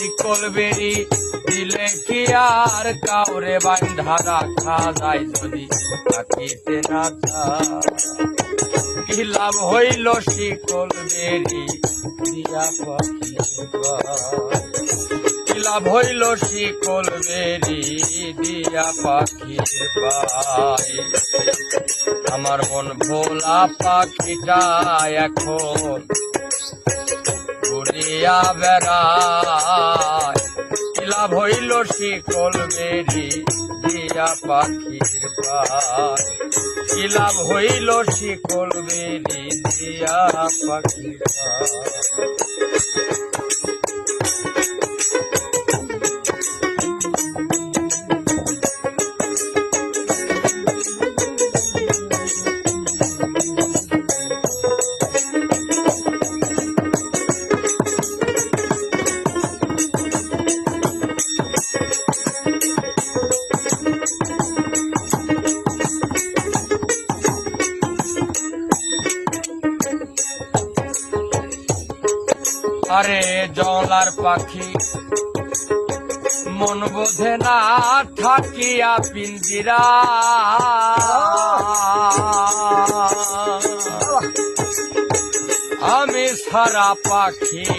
শিকল বেরি দিলে কি আর কাউরে বান্ধা রাখা যায় যদি থাকিতে না চায়? কি লাভ হইল শিকল বেরি দিয়া পাখির পায়? কি লাভ হইল শিকল বেরি দিয়া পাখির পায়? আমার মন ভোলা পাখিটা এখন ঘুরিয়া বেড়ায়। কি লাভ হইল শিকল বেরি দিয়া পাখির পায়? কি লাভ হইল শিকল বেরি দিয়া পাখির পায়? আরে জলার পাখি মন বোঝে না থাকিয়া পিঞ্জিরা, আমি সারা পাখি